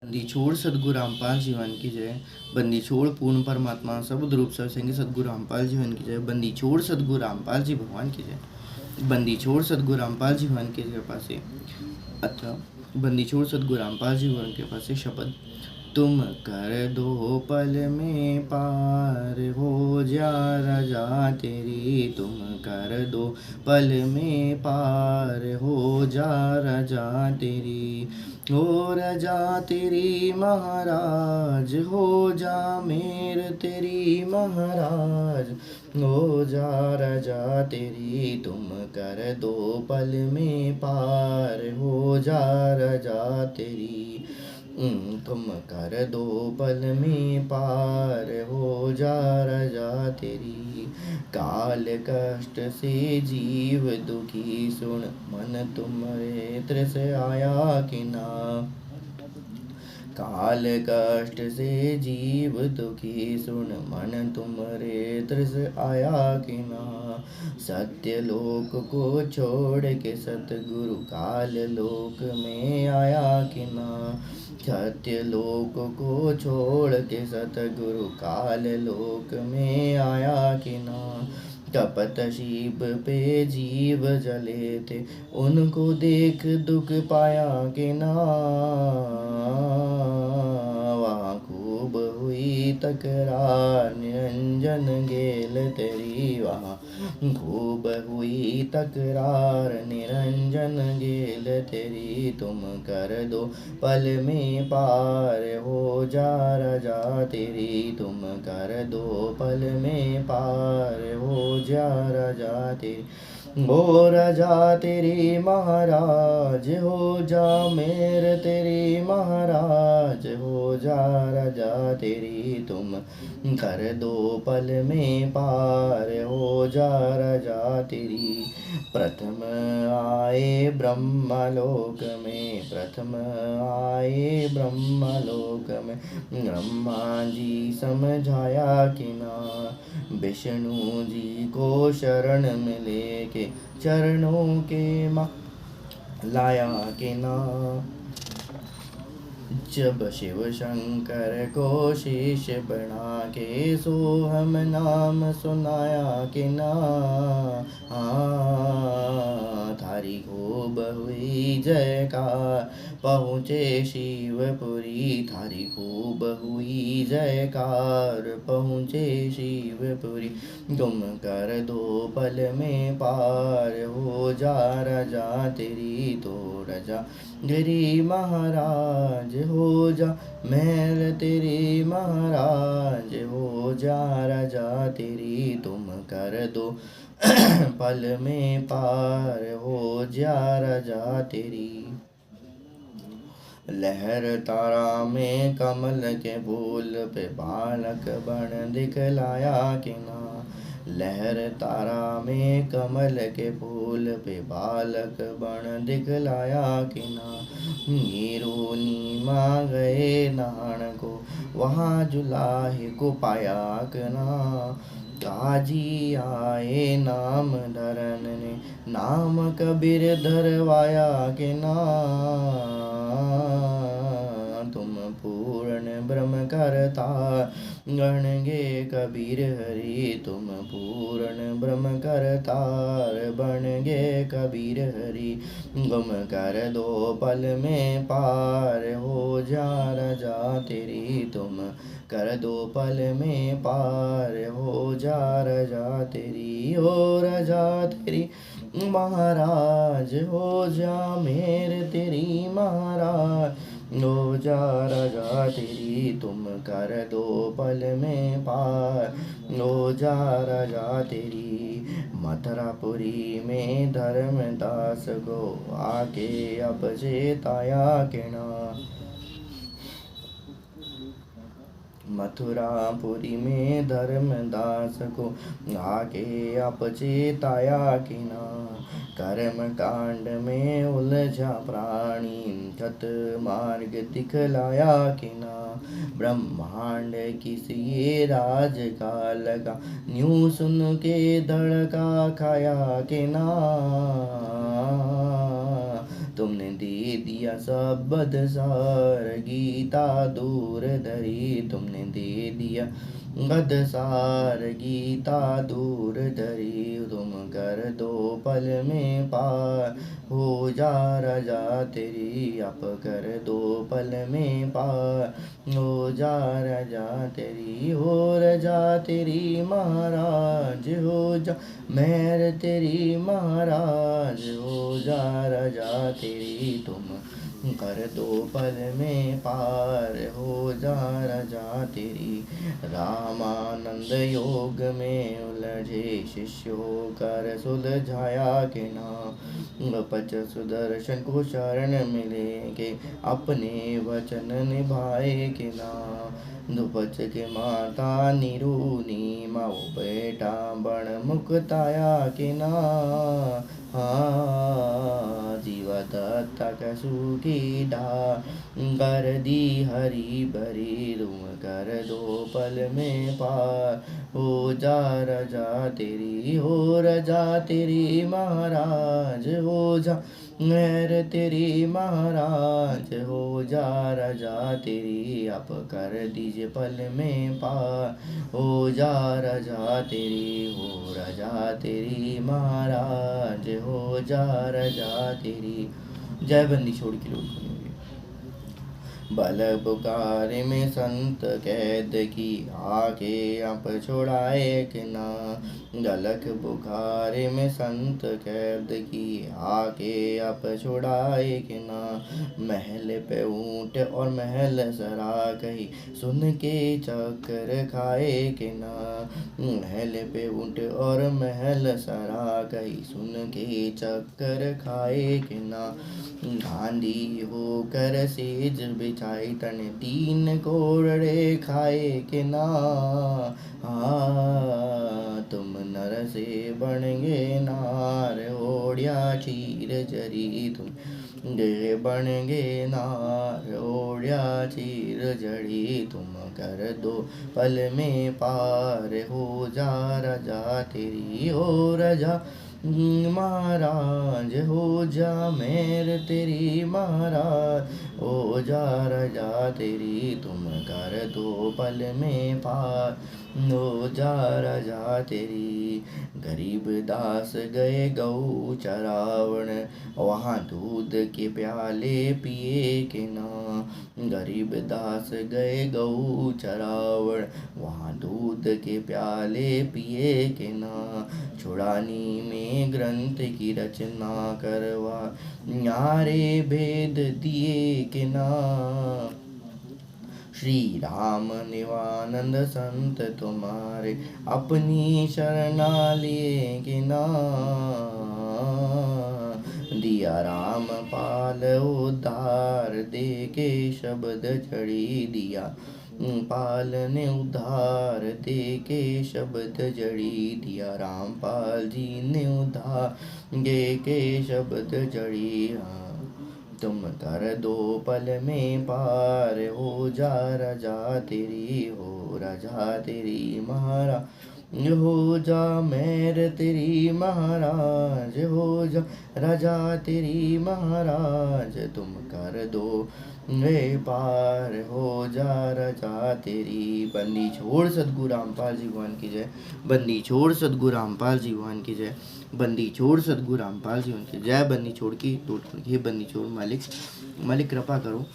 बंदी छोड़ सदगुरु रामपाल जीवन की जय। बंदी छोड़ पूर्ण परमात्मा सबुद रूप सत्संगी सदगुरु रामपाल जीवन की जय। बंदी छोड़ सदगुरु रामपाल जी भगवान की जय। बंदी छोड़ सदगुरु रामपाल जी भगवान की कृपा से अथवा बंदी छोड़ सदगुरु रामपाल जी भगवान की कृपा से शपथ। तुम कर दो पल में पार हो जा रजा तेरी। तुम कर दो पल में पार हो जा रजा तेरी। हो रजा तेरी महाराज हो जा मेर तेरी महाराज। हो जा रजा तेरी। तुम कर दो पल में पार हो जा रजा तेरी। तुम कर दो पल में पार हो जा रजा तेरी। काल कष्ट से जीव दुखी सुन मन तुम्हारे त्रस आया कि ना। काल कष्ट से जीव दुखी सुन मन तुम्हारे त्रस आया कि ना। सत्य लोक को छोड़ के सतगुरु काल लोक में आया कि ना। सत्य लोक को छोड़ के सतगुरु काल लोक में आया कि ना। तपत शिव पे जीव जले थे उनको देख दुख पाया कि ना। वहाँ खूब हुई तकरार निरंजन गेल तेरी। वहाँ खूब हुई तकरार निरंजन गेल तेरी। तुम कर दो पल में पार हो जा रजा तेरी। तुम कर दो पल में पार हो जा रजा तेरी। हो रजा तेरी महाराज हो जा मेर तेरी महाराज। हो जा रजा तेरी। तुम कर दो पल में पार हो जा रजा तेरी। प्रथम आए ब्रह्मलोक में प्रथम आए ब्रह्मलोक में ब्रह्मा जी समझाया कि ना। विष्णु जी को शरण में लेके चरणों के लाया कि ना। जब शिव शंकर को शीश बना के सोहम नाम सुनाया कि ना। थारी खूब हुई जयकार पहुँचे शिवपुरी। थारी खूब हुई जयकार पहुँचे शिवपुरी। तुम कर दो पल में पार हो जा रजा तेरी। तो रजा गिरी महाराज हो जा महल तेरी महाराज। हो जा रजा तेरी। तुम कर दो पल में पार हो जा रजा तेरी। लहर तारा में कमल के फूल पे बालक बन दिखलाया कि ना। लहर तारा में कमल के फूल पे बालक बन दिखलाया कि ना। नीरू नीमा गए नहान को वहाँ जुलाहे को पाया कि ना। काजी आए नाम धरन ने नाम कबीर धरवाया कि ना। तुम पूर्ण ब्रह्म करता गणगे कबीर हरि। तुम पूर्ण ब्रह्म करतार बनगे कबीर हरि। गुम कर दो पल में पार हो जा रजा तेरी। तुम कर दो पल में पार हो जा रजा तेरी। हो रजा तेरी महाराज हो जा मेर तेरी महाराज। हो जा रजा तेरी। तुम कर दो पल में पार हो जा रजा तेरी। मथुरापुरी में धर्मदास को आके अब चेताया कि ना। मथुरापुरी में धर्मदास को आके अपचेताया कि ना। कर्म कांड में उलझा प्राणी सत मार्ग दिखलाया कि ना। ब्रह्मांड किस ये राज का लगा न्यू सुन के धड़का खाया कि ना। तुमने दे दिया सब बदसार, गीता दूर धरी तुमने दे दिया बदसार, गीता दूर धरी तुम कर दो पल में पार, हो जा रजा तेरी आप कर दो पल में पार, हो जा रजा तेरी, हो रजा तेरी महाराज, हो जा मेहर तेरी महाराज, हो जा रजा तेरी तुम कर दो पल में पार, हो जा रजा तेरी। रामानंद योग में उलझे शिष्यों कर सुलझाया के नाम, पच सुदर्शन को शरण मिले के अपने वचन निभाए के नाम, दुपच के माता निरूनी माओ बेटा बण मुक्ताया के ना, जीवा दत्ता का सुखी डा कर दी हरी भरी, तुम कर दो पल में पार, हो जा रजा तेरी, हो रजा तेरी महाराज, हो जा मेहर तेरी महाराज, हो जा रजा तेरी आप कर दीजिए पल में पार, हो जा रजा तेरी, हो रजा तेरी महाराज, हो जा रजा तेरी। जय बंदी छोड़ की लोग होंगे। बल पुकारे में संत कैद की, आके आप छुड़ाए कि ना, गलख बुखारे में संत कैद की, आके आप छुड़ाए कि ना, महल पे ऊंट और महल सरा कही, सुन के चक्कर खाए कि ना, महल पे ऊंट और महल सरा कही, सुन के चक्कर खाए कि ना, गांधी होकर सेज बिछाई तन तीन कोरड़े खाए के ना, तुम नर से बन गे नार, ओढ़िया चीर जरी तुम गे बन गे नार, ओढ़िया चीर जड़ी, तुम कर दो पल में पार, हो जा रजा तेरी, हो रजा महाराज, हो जा मेहर तेरी महाराज, हो जा रजा तेरी, तुम कर दो पल में पार, हो जा रजा तेरी। गरीब दास गए गऊ चरावण, वहाँ दूध के प्याले पिए के ना, गरीब दास गए गऊ चरावण, वहाँ दूध के प्याले पिए के ना, छुड़ानी में ग्रंथ की रचना करवा, न्यारे भेद दिए के ना, श्री राम निवानंद संत तुम्हारे अपनी शरणा लिए कि ना, दिया राम पाल उद्धार दे के शब्द जड़ी, दिया पाल ने उद्धार दे के शब्द जड़ी, दिया रामपाल जी ने उद्धार दे के शब्द जड़ी, तुम कर दो पल में पार, हो जा रजा तेरी, हो रजा तेरी महाराज, हो जा मेहर तेरी महाराज, हो जा रजा तेरी महाराज, तुम कर दो वे पार, हो जा रजा तेरी। बंदी छोड़ सद्गुरु रामपाल जी भगवान की जय, बंदी छोड़ सद्गुरु रामपाल जी भगवान की जय, बंदी छोड़ सद्गुरु रामपाल जी भगवान की जय। बंदी छोड़ की टूट हे बंदी छोड़ मालिक कृपा करो,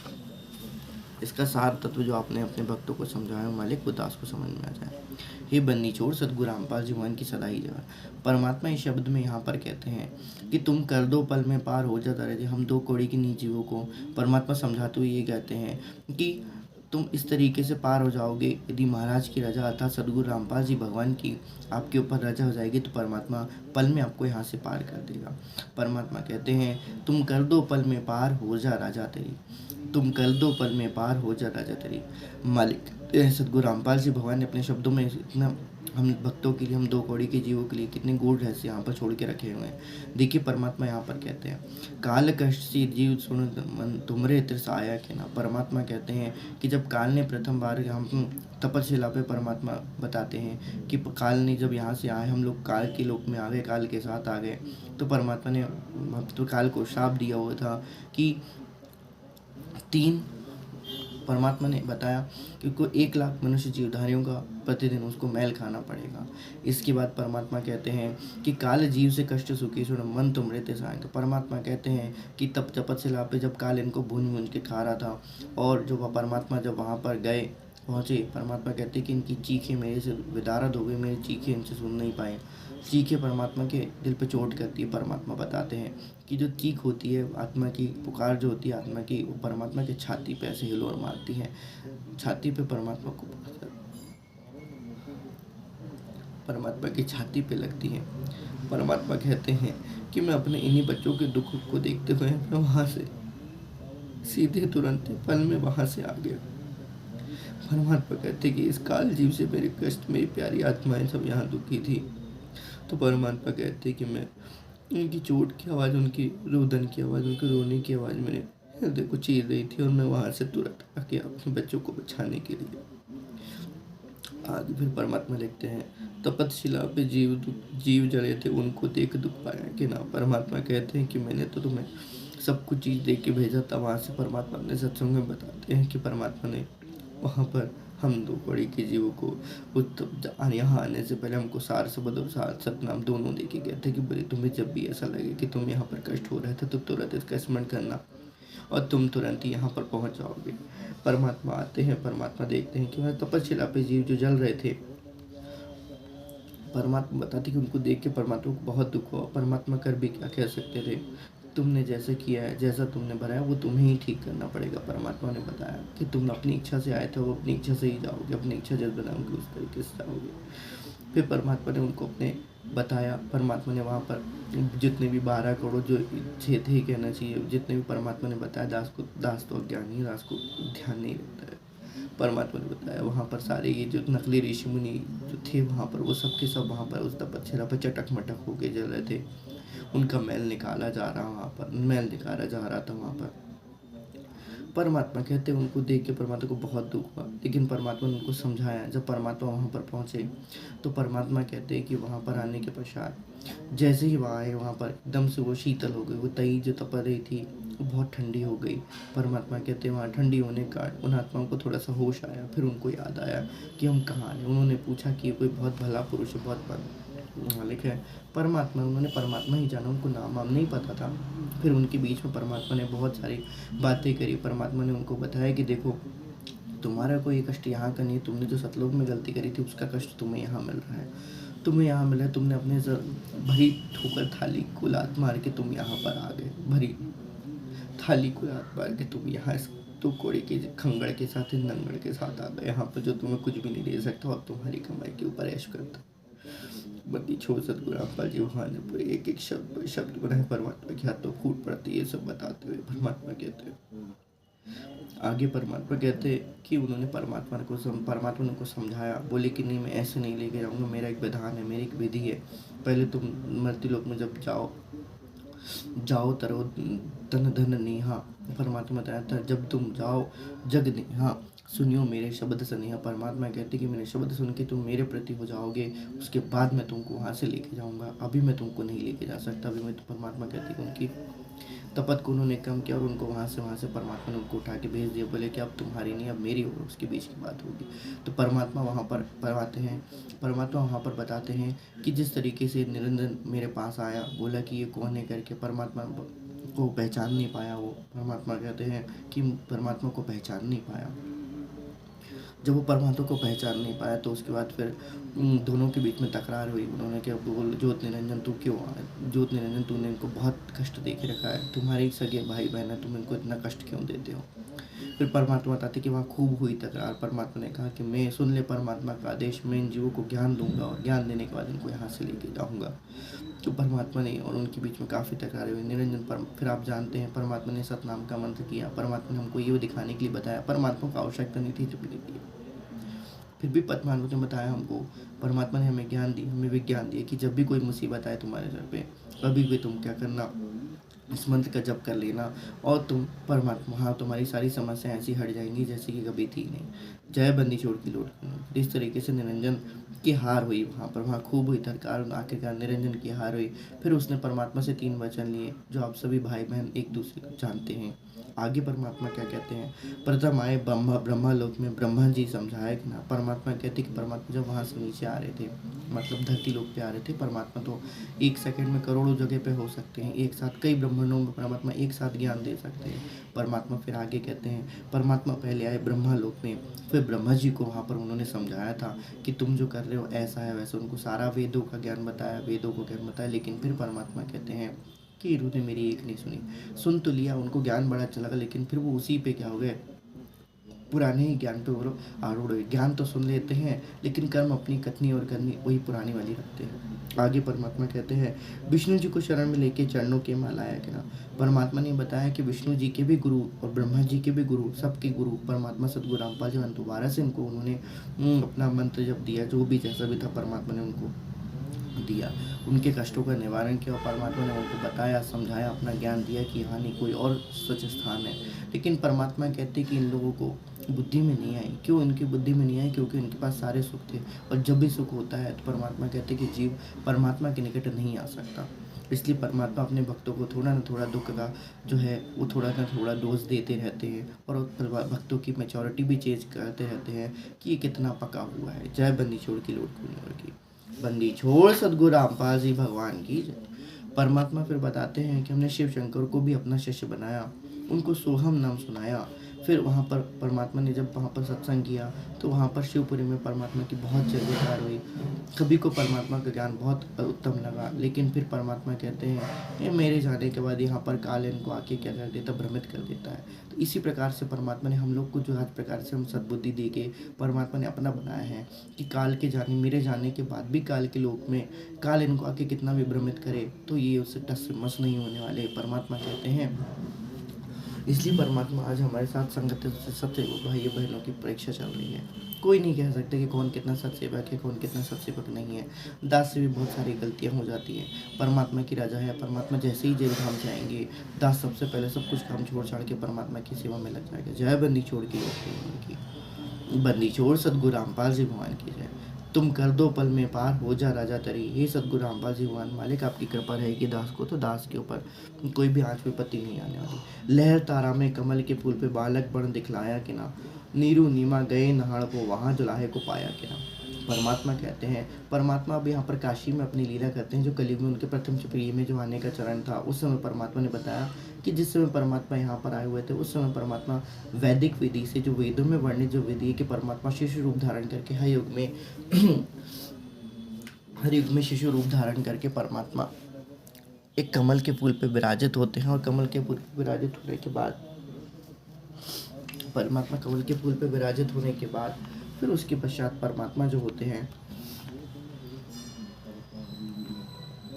इसका सार तत्व जो आपने अपने भक्तों को समझाया मालिक वो दास को समझ में आ जाए। हे बंदी छोड़ सद्गुरु रामपाल जी भगवान की सदा ही जय। परमात्मा इस शब्द में यहाँ पर कहते हैं कि तुम कर दो पल में पार, हो जाता रहे। हम दो कौड़ी के नीच जीवों को परमात्मा समझाते हुए ये कहते हैं कि तुम इस तरीके से पार हो जाओगे यदि महाराज की रजा अर्थात सद्गुरु रामपाल जी भगवान की आपके ऊपर रजा हो जाएगी तो परमात्मा पल में आपको यहाँ से पार कर देगा। परमात्मा कहते हैं तुम कर दो पल में पार, हो जा राजा तेरी, तुम कर दो पल में पार, हो जा राजा तेरी। मालिक सद्गुरु रामपाल जी भगवान ने अपने शब्दों में इतना हम भक्तों के लिए, हम दो कौड़ी के जीवों के लिए कितने गूढ़ रहस्य यहाँ पर छोड़ के रखे हुए हैं। देखिए परमात्मा यहाँ पर कहते हैं, काल कष्ट से जीव सुन मन तुमरे त्रिसाया के ना। परमात्मा कहते हैं कि जब काल ने प्रथम बार हम तपस्या पे परमात्मा बताते हैं कि काल ने जब यहाँ से आए, हम लोग काल के लोक में आ गए, काल के साथ आ गए, तो परमात्मा ने तो काल को श्राप दिया हुआ था कि तीन, परमात्मा ने बताया कि उसको 1 लाख मनुष्य जीवधारियों का प्रतिदिन उसको मैल खाना पड़ेगा। इसके बाद परमात्मा कहते हैं कि काल जीव से कष्ट सुखी सुन मन तुम रहते साए। तो परमात्मा कहते हैं कि तब तपस्या पे जब काल इनको भून भून के खा रहा था, और जो परमात्मा जब वहाँ पर गए पहुँचे, परमात्मा कहते हैं कि इनकी चीखें मेरे से विदारद हो गई, मेरी चीखें इनसे सुन नहीं पाए। चीखें परमात्मा के दिल पे चोट करती है। परमात्मा बताते हैं कि जो चीख होती है आत्मा की, पुकार जो होती है आत्मा की, वो परमात्मा की छाती पे ऐसे हिलोर मारती है, छाती पे परमात्मा की छाती पे लगती है। परमात्मा कहते हैं कि मैं अपने इन्हीं बच्चों के दुख को देखते हुए मैं वहाँ से सीधे तुरंत पल में वहाँ से आ गया। परमात्मा कहते कि इस काल जीव से मेरे कष्ट, मेरी प्यारी आत्माएं सब यहाँ दुखी थी। तो परमात्मा कहते कि मैं उनकी चोट की आवाज़, उनकी रुदन की आवाज़, उनके रोने की आवाज़ मेरे हृदय को चीर रही थी, और मैं वहाँ से तुरंत आके अपने बच्चों को बचाने के लिए। आगे फिर परमात्मा लिखते हैं, तपतशिला पे जीव जड़े थे, उनको देख दुख पाया कि ना। परमात्मा कहते हैं कि मैंने तो तुम्हें सब कुछ चीज़ देख के भेजा था। वहाँ से परमात्मा अपने सत्संग में बताते हैं कि परमात्मा ने वहाँ पर हम दो कौड़ी के जीवों को यहाँ आने से पहले हमको सार शब्द और सार सतनाम दोनों दे के गए थे कि बोले तुम्हें जब भी ऐसा लगे कि तुम यहाँ पर कष्ट हो रहे थे तो तुरंत इसका स्मरण करना और तुम तुरंत ही यहाँ पर पहुँच जाओगे। परमात्मा आते हैं, परमात्मा देखते हैं कि वह तपस्या पे जीव जो जल रहे थे, परमात्मा बताते कि उनको देख के परमात्मा को बहुत दुख हुआ। परमात्मा कर भी क्या कह सकते थे, तुमने जैसे किया है, जैसा तुमने भरा है वो तुम्हें ही ठीक करना पड़ेगा। परमात्मा ने बताया कि तुम अपनी इच्छा से आए थे, वो अपनी इच्छा से ही जाओगे, अपनी इच्छा जैसे बनाओगे उस तरीके से जाओगे। फिर परमात्मा ने उनको अपने बताया। परमात्मा ने वहाँ पर जितने भी 12 करोड़ जो इच्छे थे, कहना चाहिए, जितने भी परमात्मा ने बताया, दास तो अज्ञानी, दास को ध्यान नहीं रहता है। परमात्मा ने बताया वहाँ पर सारे ये जो नकली ऋषि मुनि जो थे वहाँ पर, वो सब के सब वहाँ पर उस तपस्या पर चटक मटक होके जल रहे थे। उनका मैल निकाला जा रहा वहाँ पर, मैल निकाला जा रहा था वहाँ पर। परमात्मा कहते हैं उनको देख के परमात्मा को बहुत दुख हुआ, लेकिन परमात्मा ने उनको समझाया। जब परमात्मा वहाँ पर पहुँचे तो परमात्मा कहते हैं कि वहाँ पर आने के पश्चात जैसे ही वहाँ आए, वहाँ पर एकदम से वो शीतल हो गई। वो तई जो तप रही थी वो बहुत ठंडी हो गई। परमात्मा कहते हैं वहाँ ठंडी होने का उन आत्माओं को थोड़ा सा होश आया। फिर उनको याद आया कि हम कहाँ आए। उन्होंने पूछा कि कोई बहुत भला पुरुष है, बहुत मालिक है। उन्होंने परमात्मा ही जाना, उनको नाम वाम नहीं पता था। फिर उनके बीच में परमात्मा ने बहुत सारी बातें करी। परमात्मा ने उनको बताया कि देखो तुम्हारा कोई कष्ट यहाँ का नहीं, तुमने जो सतलोक में गलती करी थी उसका कष्ट तुम्हें यहाँ मिल रहा है। तुम्हें यहाँ मिला है, तुमने अपने भरी ठोकर थाली को लात मार के तुम यहाँ पर आ गए। भरी थाली को लात मार के तुम यहाँ तो कोड़े के खंगड़ के साथ, नंगड़ के साथ आ गए यहाँ पर, जो तुम्हें कुछ भी नहीं दे सकता और तुम्हारी कमाई के ऊपर ऐश करता। बंदी छोड़ सतगुरु रामपाल जी वहाँ ने पूरे एक एक शब्द बनाए परमात्मा की हाथों फूट पड़ती है। ये सब बताते हुए परमात्मा कहते हैं आगे, परमात्मा कहते हैं कि उन्होंने परमात्मा ने उनको समझाया। बोले कि नहीं मैं ऐसे नहीं लेके जाऊँगा, मेरा एक विधान है, मेरी एक विधि है। पहले तुम मृत्यु लोक में जब जाओ तरो तन धन नेहा। परमात्मा बताया था जब तुम जाओ जग नेहा सुनियो मेरे शब्द सनेहा। परमात्मा कहते कि मेरे शब्द सुन के तुम मेरे प्रति हो जाओगे, उसके बाद मैं तुमको वहाँ से लेके जाऊँगा। अभी मैं तुमको नहीं लेके जा सकता। अभी मैं तो परमात्मा कहती कि उनकी तपत को उन्होंने कम किया और उनको वहाँ से परमात्मा ने उनको उठा के भेज दिया। बोले कि अब तुम्हारी नहीं, अब मेरी होगी, उसके बीच की बात होगी। तो परमात्मा वहाँ पर परमात्मा वहाँ पर बताते हैं कि जिस तरीके से निरंजन मेरे पास आया, बोला कि ये कौन है करके, परमात्मा को पहचान नहीं पाया। वो परमात्मा कहते हैं कि परमात्मा को पहचान नहीं पाया। जब वो परमात्मा को पहचान नहीं पाया तो उसके बाद फिर दोनों के बीच में तकरार हुई। उन्होंने क्या बोल, ज्योत निरंजन तू क्यों आया, ज्योत निरंजन तूने इनको बहुत कष्ट दे के रखा है, तुम्हारे सगे भाई बहन है, तुम इनको इतना कष्ट क्यों देते हो। फिर परमात्मा बताते कि वहाँ खूब हुई तकरार। परमात्मा ने कहा कि मैं सुन ले परमात्मा का आदेश, मैं इन जीवों को ज्ञान दूंगा और ज्ञान देने के बाद इनको यहाँ से लेके जाऊँगा। तो परमात्मा ने और उनके बीच में काफ़ी तकरार हुई। निरंजन फिर आप जानते हैं परमात्मा ने सतनाम का मंत्र किया। परमात्मा ने हमको ये दिखाने के लिए बताया, परमात्मा को आवश्यकता नहीं थी जब नहीं किया। फिर भी पद्मावत ने बताया हमको, परमात्मा ने हमें ज्ञान दी, हमें विज्ञान दिया कि जब भी कोई मुसीबत आए तुम्हारे सर पे, कभी भी तुम क्या करना, इस मंत्र का जप कर लेना और तुम परमात्मा, हाँ तुम्हारी सारी समस्याएं ऐसी हट जाएंगी जैसे कि कभी थी नहीं। जय बंदी छोड़ की लौट। इस तरीके से निरंजन की हार हुई वहाँ पर, वहाँ खूब हुई धरकार, आखिरकार निरंजन की हार हुई। फिर उसने परमात्मा से 3 वचन लिए जो आप सभी भाई बहन एक दूसरे को जानते हैं। आगे परमात्मा क्या कहते हैं, प्रथम आए ब्रह्मा लोक में, ब्रह्मा जी समझाए कि ना, परमात्मा कहते कि परमात्मा जब वहाँ से नीचे आ रहे थे, मतलब धरती लोक पे आ रहे थे, परमात्मा तो 1 सेकंड में करोड़ों जगह पे हो सकते हैं, एक साथ कई ब्रह्मांडों में परमात्मा एक साथ ज्ञान दे सकते हैं। परमात्मा फिर आगे कहते हैं, परमात्मा पहले आए ब्रह्मा लोक में, फिर ब्रह्मा जी को वहाँ पर उन्होंने समझाया था कि तुम जो कर रहे हो ऐसा है वैसा, उनको सारा वेदों का ज्ञान बताया, वेदों को ज्ञान बताया। लेकिन फिर परमात्मा कहते हैं कि इन्होंने मेरी एक नहीं सुनी, सुन तो लिया, उनको ज्ञान बड़ा अच्छा लगा, लेकिन फिर वो उसी पे क्या हो गए, पुराने ही ज्ञान पे वो आरूढ़ हुए। ज्ञान तो सुन लेते हैं लेकिन कर्म अपनी कथनी और करनी वही पुरानी वाली रखते हैं। आगे परमात्मा कहते हैं, विष्णु जी को शरण में लेके चरणों के मालाया कि ना, परमात्मा ने बताया कि विष्णु जी के भी गुरु और ब्रह्मा जी के भी गुरु, सबके गुरु परमात्मा सदगुरु रामपाल जी दोबारा से उनको उन्होंने अपना मंत्र जब दिया, जो भी जैसा भी था परमात्मा ने उनको दिया, उनके कष्टों का निवारण किया और परमात्मा ने उनको बताया, समझाया, अपना ज्ञान दिया कि यहाँ नहीं कोई और सच स्थान है। लेकिन परमात्मा कहते कि इन लोगों को बुद्धि में नहीं आई। क्यों इनकी बुद्धि में नहीं आई? क्योंकि उनके पास सारे सुख थे, और जब भी सुख होता है तो परमात्मा कहते कि जीव परमात्मा के निकट नहीं आ सकता। इसलिए परमात्मा अपने भक्तों को थोड़ा ना थोड़ा दुख का जो है वो थोड़ा ना थोड़ा डोज देते रहते हैं, और भक्तों की मैच्योरिटी भी चेंज करते रहते हैं कि ये कितना पका हुआ है। जय बंदी छोड़ की लोट की, बंदी छोड़ सदगुरु रामपाल जी भगवान की जय। परमात्मा फिर बताते हैं कि हमने शिव शंकर को भी अपना शिष्य बनाया, उनको सोहम नाम सुनाया। फिर वहाँ पर परमात्मा ने जब वहाँ पर सत्संग किया तो वहाँ पर शिवपुरी में परमात्मा की बहुत जयकार हुई। सभी को परमात्मा का ज्ञान बहुत उत्तम लगा। लेकिन फिर परमात्मा कहते हैं ये मेरे जाने के बाद यहाँ पर काल इनको आके क्या कर देता, भ्रमित कर देता है। तो इसी प्रकार से परमात्मा ने हम लोग को जो आज प्रकार से हम सद्बुद्धि दे के परमात्मा ने अपना बनाया है कि काल के जाने, मेरे जाने के बाद भी काल के लोक में काल इनको आके कितना भी भ्रमित करे तो ये उससे टस मस नहीं होने वाले, परमात्मा कहते हैं। इसलिए परमात्मा आज हमारे साथ संगत सबसे भाई बहनों की परीक्षा चल रही है। कोई नहीं कह सकते कि कौन कितना सत्सेवक है, कौन कितना सत्सेवक नहीं है। दास से भी बहुत सारी गलतियां हो जाती हैं। परमात्मा की राजा है, परमात्मा जैसे ही जेल धाम जाएंगे, दास सबसे पहले सब कुछ काम छोड़ छाड़ के परमात्मा की सेवा में लग जाएगा। जय बंदी छोड़ की की बंदी छोड़ सदगुरु रामपाल जी भगवान की जय। तुम कर दो पल में पार, हो जा राजा तरी। हे सदगुरु रामपाल जी भगवान, मालिक आपकी कृपा रहेगी दास को तो दास के ऊपर कोई भी आँच विपत्ति नहीं आने वाली। लहर तारा में कमल के फूल पे बालक बन दिखलाया कि ना, नीरू नीमा गए नहाड़ को वहाँ जुलाहे को पाया कि ना। परमात्मा कहते हैं, परमात्मा अब यहाँ पर काशी में अपनी लीला करते हैं। जो कलयुग में उनके प्रथम प्रिय में जो आने का चरण था, उस समय परमात्मा ने बताया कि जिस समय परमात्मा यहाँ पर आए हुए थे उस समय परमात्मा वैदिक विधि से, जो वेदों में वर्णित जो विधि है कि परमात्मा शिशु रूप धारण करके हर युग में शिशु रूप धारण करके परमात्मा एक कमल के फूल पे विराजित होते हैं। और कमल के फूल पे विराजित होने के बाद परमात्मा कमल के फूल पे विराजित होने के बाद फिर उसके पश्चात परमात्मा जो होते हैं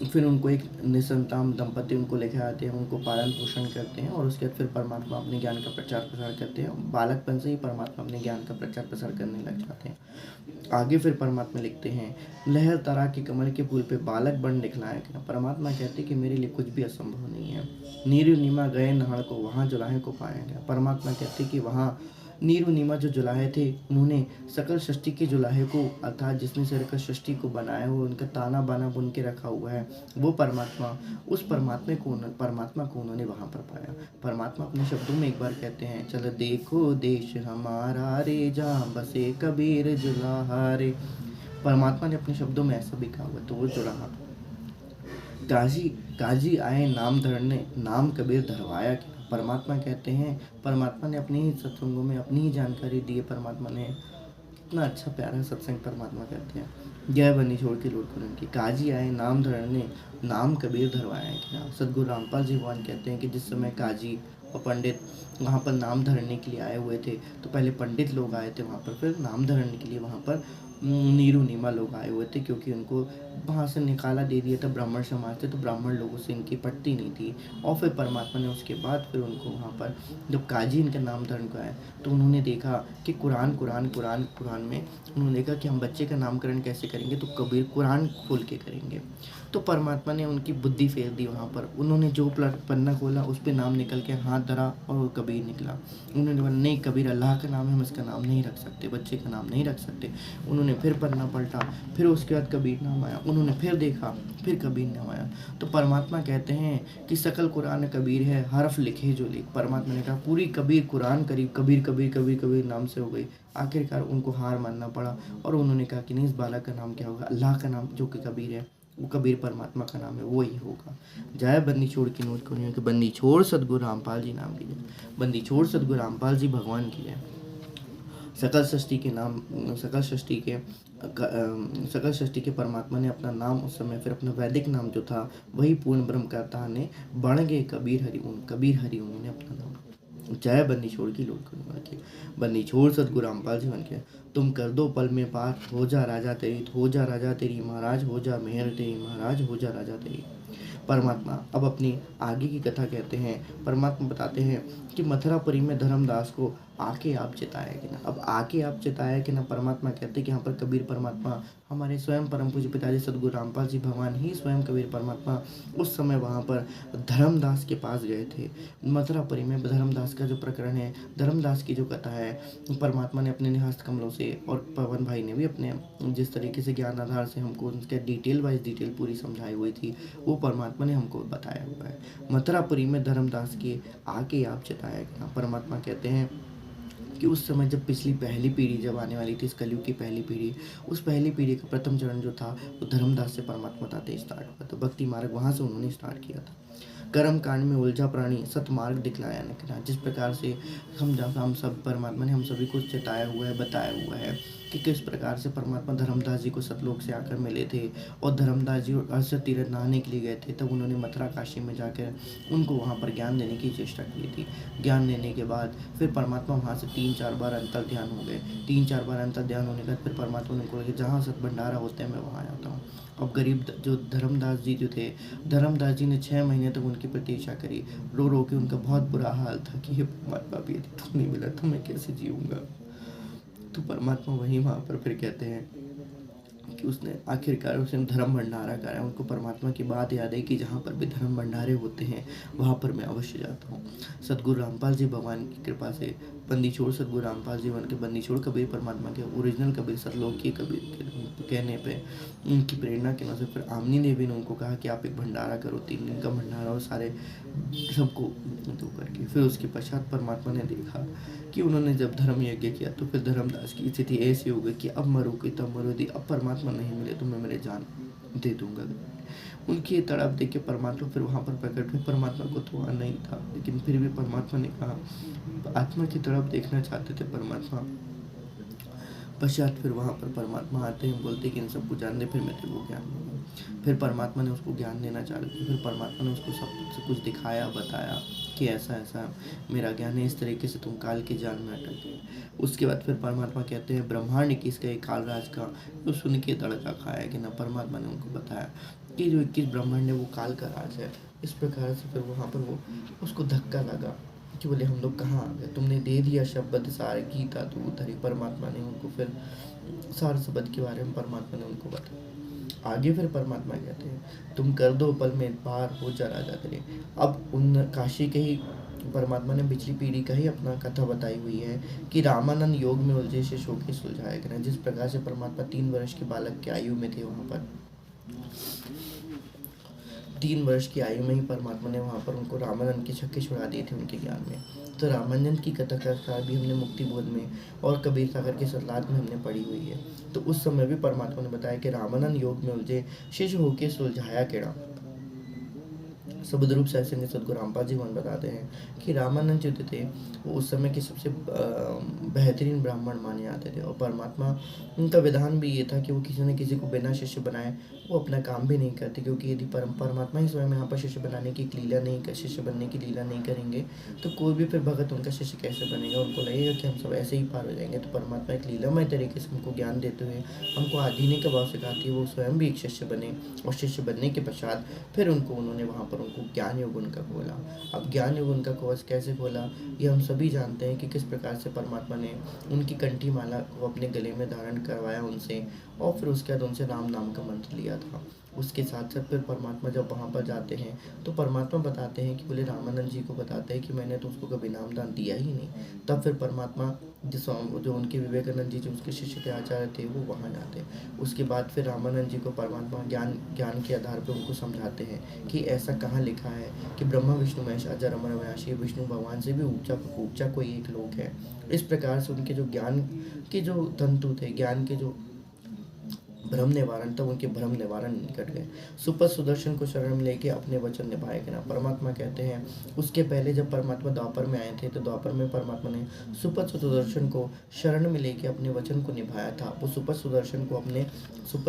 फिर उनको एक निसंतान दंपति उनको लेकर आते हैं, उनको पालन पोषण करते हैं, और उसके बाद फिर परमात्मा अपने ज्ञान का प्रचार प्रसार करते हैं। बालकपन से ही परमात्मा अपने ज्ञान का प्रचार प्रसार करने लग जाते हैं। आगे फिर परमात्मा लिखते हैं, लहर तरा के कमल के फूल पे बालक बन दिखलाया कि परमात्मा कहते कि मेरे लिए कुछ भी असंभव नहीं है। नीरू नीमा गए नहड़ को वहाँ जुलाहे को पाया गया। परमात्मा कहते कि वहाँ नीरू नीमा जो जुलाहे थे, उन्होंने सकल सृष्टि के जुलाहे को, अर्थात जिसने सकल सृष्टि को बनाया हुआ, उनका ताना बाना बुन के रखा हुआ है, वो परमात्मा, उस परमात्मा को उन्होंने वहाँ पर पाया। परमात्मा अपने शब्दों में एक बार कहते हैं, चल देखो देश हमारा रे, जहाँ बसे कबीर जुलाहा रे। परमात्मा ने अपने शब्दों में ऐसा भी कहा हुआ, तो वो जुलाहा काजी आए नाम धरने, नाम कबीर धरवाया। परमात्मा कहते हैं, परमात्मा ने अपने ही सत्संगों में अपनी ही जानकारी दी है। परमात्मा ने इतना अच्छा प्यारा सत्संग परमात्मा कहते हैं। जय बनी छोड़ के लोट की, काजी आए नाम धरने, नाम कबीर धरवाया कि सदगुरु रामपाल जी भगवान कहते हैं कि जिस समय काजी और पंडित वहाँ पर नाम धरने के लिए आए हुए थे, तो पहले पंडित लोग आए थे वहाँ पर, फिर नाम धरने के लिए वहाँ पर नीरू नीमा लोग आए हुए थे, क्योंकि उनको वहाँ से निकाला दे दिया था ब्राह्मण समाज से, तो ब्राह्मण लोगों से इनकी पटती नहीं थी। और फिर परमात्मा ने उसके बाद फिर उनको वहाँ पर जब काजी इनका नाम धर्म का है, तो उन्होंने देखा कि कुरान में उन्होंने देखा कि हम बच्चे का नामकरण कैसे करेंगे, तो कबीर कुरान खोल के करेंगे। तो परमात्मा ने उनकी बुद्धि फेर दी वहाँ पर। उन्होंने जो पन्ना खोला उस पर नाम निकल के हाथ धरा और वो कबीर निकला। उन्होंने बोला नहीं, कबीर अल्लाह का नाम है, हम इसका नाम नहीं रख सकते, बच्चे का नाम नहीं रख सकते। उन्होंने फिर पन्ना पलटा, फिर उसके बाद कबीर नाम आया। उन्होंने फिर देखा, फिर कबीर नाम आया। तो परमात्मा कहते हैं कि सकल कुरान कबीर है, हरफ लिखे जो लिख। परमात्मा ने कहा पूरी कबीर कुरान करीब कबीर कबीर कबीर कबीर नाम से हो गई। आखिरकार उनको हार मानना पड़ा और उन्होंने कहा कि नहीं, इस बालक का नाम क्या होगा, अल्लाह का नाम जो कि कबीर है, वो कबीर परमात्मा का नाम है, वो ही होगा। जय बंदी छोड़ की नोट करिए कि बंदी छोड़ सतगुरु रामपाल जी नाम की जय। बंदी छोड़ सतगुरु रामपाल जी भगवान की जय। सकल सृष्टि के नाम, सकल सृष्टि के परमात्मा ने अपना नाम उस समय, फिर अपना वैदिक नाम जो था वही पूर्ण ब्रह्म करता ने बण गए कबीर हरि उन्होंने अपना नाम। जय बंदी छोड़ की लोग के बंदी छोड़ सतगुरु रामपाल जी बन के तुम कर दो पल में पार, हो जा राजा तेरी, हो जा राजा तेरी महाराज, हो जा मेहर तेरी महाराज, हो जा राजा तेरी। परमात्मा अब अपनी आगे की कथा कहते हैं। परमात्मा बताते हैं कि मथुरापुरी में धर्मदास को आके आप चिताया कि ना। अब आके आप चिताया कि ना, परमात्मा कहते हैं कि यहाँ पर कबीर परमात्मा हमारे स्वयं परम पूज्य पिताजी सतगुरु रामपाल जी भगवान ही स्वयं कबीर परमात्मा उस समय वहाँ पर धर्मदास के पास गए थे। मथुरापुरी में धर्मदास का जो प्रकरण है, धर्मदास की जो कथा है, परमात्मा ने अपने निहास्त कमलों से और पवन भाई ने भी अपने जिस तरीके से ज्ञान आधार से हमको उनके डिटेल वाइज डिटेल पूरी समझाई हुई थी, वो परमात्मा ने हमको बताया हुआ है। मथुरापुरी में धर्मदास के आके आप चिताया गया। परमात्मा कहते हैं कि उस समय जब पिछली पहली पीढ़ी जब आने वाली थी, इस कलयुग की पहली पीढ़ी, उस पहली पीढ़ी का प्रथम चरण जो था वो धर्मदास से परमात्मा बताते स्टार्ट हुआ। तो भक्ति मार्ग वहाँ से उन्होंने स्टार्ट किया था। कर्म कांड में उलझा प्राणी सतमार्ग दिखलाया निकला। जिस प्रकार से हम सब परमात्मा ने हम सभी को चेताया हुआ है, बताया हुआ है कि किस प्रकार से परमात्मा धर्मदास जी को सतलोक से आकर मिले थे और धर्मदास जी अर्षद तीर्थ नहाने के लिए गए थे। तब उन्होंने मथुरा काशी में जाकर उनको वहाँ पर ज्ञान देने की चेष्टा की थी। ज्ञान देने के बाद फिर परमात्मा वहाँ से 3-4 बार अंतर ध्यान हो गए। 3-4 बार अंतर ध्यान होने के बाद फिर परमात्मा ने उनको लगे जहाँ सत भंडारा होते हैं मैं वहाँ जाता हूँ। अब गरीब जो धर्मदास जी जो थे, धर्मदास जी ने 6 महीने तक उनकी प्रतीक्षा करी। रो रो के उनका बहुत बुरा हाल था कि हे परमात्मा, भी यदि तू नहीं मिला तो मैं कैसे जीऊँगा। तो परमात्मा वहीं वहाँ पर फिर कहते हैं कि उसने आखिरकार उसने धर्म भंडारा कराया। उनको परमात्मा की बात याद है कि जहाँ पर भी धर्म भंडारे होते हैं वहाँ पर मैं अवश्य जाता हूँ। सतगुरु रामपाल जी भगवान की कृपा से बंदी छोड़ सतगुरु रामपाल जी बन के बंदी छोड़ कबीर परमात्मा के ओरिजिनल कबीर सतलोक की कबीर के कहने पे उनकी प्रेरणा के वजह से फिर आमनी देवी ने उनको कहा कि आप एक भंडारा करो, 3 दिन का भंडारा, और सारे सबको दो करके। फिर उसके पश्चात परमात्मा ने देखा कि उन्होंने जब धर्म यज्ञ किया तो फिर धर्मदास की स्थिति ऐसी हो गई कि अब मरोगे तब मरो, यदि अब परमात्मा नहीं मिले तो मैं मेरे जान दे दूंगा। उनकी तड़प देख के परमात्मा फिर वहाँ पर प्रकट हुए। परमात्मा को तो वहाँ नहीं था, लेकिन फिर भी परमात्मा ने कहा, आत्मा की तड़प देखना चाहते थे परमात्मा। पश्चात फिर वहाँ पर परमात्मा आते हैं, बोलते कि इन सबको जान दे, फिर मैं तेरे को ज्ञान दूंगा। फिर परमात्मा ने उसको ज्ञान देना चालू किया। फिर परमात्मा ने उसको सब कुछ दिखाया, बताया कि ऐसा ऐसा मेरा ज्ञान है, इस तरीके से तुम काल के जाल में अटक गए। उसके बाद फिर परमात्मा कहते हैं ब्रह्मांड 21 का, एक कालराज का, तो सुन के तड़का खाया कि ना। परमात्मा ने उनको बताया कि जो 21 ब्रह्मांड है वो काल का राज है। इस प्रकार से फिर वहाँ पर वो उसको धक्का लगा कि बोले हम लोग कहाँ आ गए, तुमने दे दिया शब्द सारे गीता दूत हरि। परमात्मा ने उनको फिर सारे शब्द के बारे में परमात्मा ने उनको बताया। आगे फिर परमात्मा कहते हैं तुम कर दो पल में पार, हो जा राजा तेरे। अब उन काशी के ही परमात्मा ने पिछली पीढ़ी का ही अपना कथा बताई हुई है कि रामानंद योग में उलझे से शोके सुलझाया गया। जिस प्रकार से परमात्मा 3 वर्ष के बालक की आयु में थे, वहाँ पर 3 वर्ष की आयु में ही परमात्मा ने वहाँ पर उनको रामानंद के छक्के छुड़ा दिए थे उनके ज्ञान में। तो रामानंद की कथा का भी हमने मुक्ति बोध में और कबीर सागर के सतलात में हमने पढ़ी हुई है। तो उस समय भी परमात्मा ने बताया कि रामानंद योग में उलझे शिष्य होके सुलझाया केड़ा। सबद्रूप सत्संग सद्गुरु रामपाल जी भगवान बताते हैं कि रामानंद जी थे, वो उस समय के सबसे बेहतरीन ब्राह्मण माने जाते थे। और परमात्मा उनका विधान भी ये था कि वो किसी न किसी को बिना शिष्य बनाए वो अपना काम भी नहीं करते, क्योंकि यदि परमात्मा ही स्वयं यहाँ पर शिष्य बनाने की लीला नहीं कर शिष्य बनने की लीला नहीं करेंगे तो कोई भी फिर भगत उनका शिष्य कैसे बनेगा। उनको लगेगा कि हम सब ऐसे ही पार हो जाएंगे। तो परमात्मा एक लीलामय तरीके से हमको ज्ञान देते हुए हमको आधीने का भाव सिखाती है, वो स्वयं भी एक शिष्य बने। और शिष्य बनने के पश्चात फिर उन्होंने वहाँ पर उनको ज्ञान योग उनका खोला। अब ज्ञान योग उनका कोर्स कैसे खोला ये हम सभी जानते हैं कि किस प्रकार से परमात्मा ने उनकी कंठी माला को अपने गले में धारण करवाया उनसे, और फिर उसके बाद उनसे राम नाम का मंत्र लिया था। उसके साथ साथ फिर परमात्मा जब वहाँ पर जाते हैं तो परमात्मा बताते हैं कि बोले रामानंद जी को बताते हैं कि मैंने तो उसको कभी नाम दान दिया ही नहीं। तब फिर परमात्मा जो उनके विवेकानंद जी जो उसके शिष्य थे आचार्य थे वो वहाँ जाते हैं। उसके बाद फिर रामानंद जी को परमात्मा ज्ञान के आधार पर उनको समझाते हैं कि ऐसा कहाँ लिखा है कि ब्रह्मा विष्णु महेश अजर अमर अविनाशी विष्णु भगवान से भी ऊंचा कोई एक लोक है। इस प्रकार से उनके जो ज्ञान के जो तंतु थे, ज्ञान के जो भ्रम निवारण तब उनके भ्रम निवारण निकट गए। सुपथ सुदर्शन को शरण में लेके अपने वचन निभाए के ना परमात्मा कहते हैं। उसके पहले जब परमात्मा द्वापर में आए थे तो द्वापर में परमात्मा ने सुपथ सुदर्शन को शरण में लेके अपने वचन को निभाया था। वो सुपथ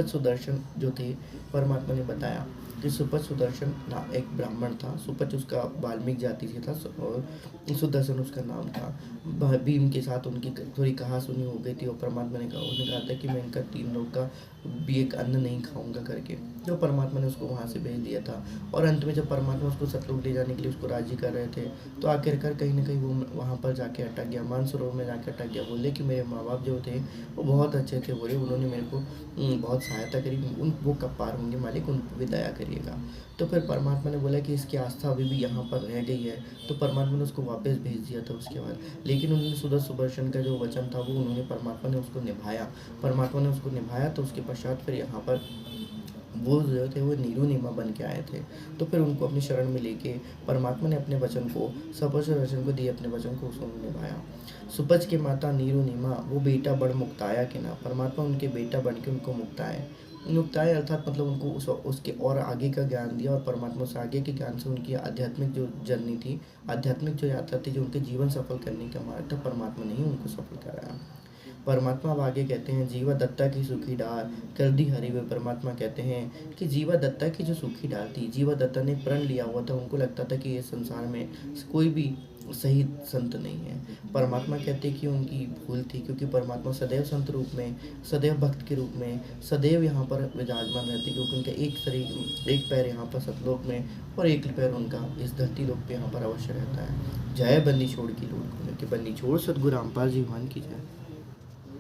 सुदर्शन जो थे परमात्मा ने बताया कि सुपथ सुदर्शन एक ब्राह्मण था। सुपथ उसका वाल्मीकि जाति से था और सुदर्शन उसका नाम था। भीम के साथ उनकी थोड़ी कहा सुनी हो गई थी और परमात्मा ने कहा था कि मैं इनका 3 लोग का भी एक अन्न नहीं खाऊंगा करके। तो परमात्मा ने उसको वहाँ से भेज दिया था। और अंत में जब परमात्मा उसको सतलोक ले जाने के लिए उसको राजी कर रहे थे तो आखिरकार कहीं ना कहीं वो वहाँ पर जाके अटक गया, मानसरोवर में जाके अटक गया। बोले कि मेरे माँ बाप जो थे वो बहुत अच्छे थे, बोले उन्होंने मेरे को बहुत सहायता करी, वो कब पार होंगे मालिक, उन पर भी दया करिएगा। तो फिर परमात्मा ने बोला कि इसकी आस्था अभी भी यहाँ पर रह गई है, तो परमात्मा ने उसको वापस भेज दिया था उसके बाद। लेकिन उन्होंने सुदर्शन का जो वचन था वो उन्होंने परमात्मा ने उसको निभाया। तो उसके पश्चात फिर यहाँ पर वो जो थे वो नीरू नीमा बन के आए थे। तो फिर उनको अपनी शरण में लेके परमात्मा ने अपने वचन को सुदर्शन को दिए, अपने वचन को उसने निभाया। सुपच के माता नीरू नीमा वो बेटा बड़ मुक्ताया के ना परमात्मा उनके बेटा बन के उनको मुक्ताए अर्थात मतलब उनको उसके और आगे का ज्ञान दिया। और परमात्मा से आगे के ज्ञान से उनकी आध्यात्मिक जो जर्नी थी, आध्यात्मिक जो यात्रा थी, जो उनके जीवन सफल करने का मार्ग था, परमात्मा ने ही उनको सफल कराया। परमात्मा अब आगे कहते हैं जीवा दत्ता की सूखी डाल कर दी हरी हुई। परमात्मा कहते हैं कि जीवा दत्ता की जो सूखी डाल थी, जीवा दत्ता ने प्रण लिया हुआ था। उनको लगता था कि ये संसार में कोई भी सही संत नहीं है। परमात्मा कहते हैं कि उनकी भूल थी, क्योंकि परमात्मा सदैव संत रूप में, सदैव भक्त के रूप में, सदैव यहाँ पर विराजमान रहते, क्योंकि उनका एक पैर यहाँ पर सतलोक में और एक पैर उनका इस धरती लोक पे यहाँ पर अवश्य रहता है। जय बंदी छोड़ की लोट को, बंदी छोड़ सतगुरु रामपाल जी भगवान की जय।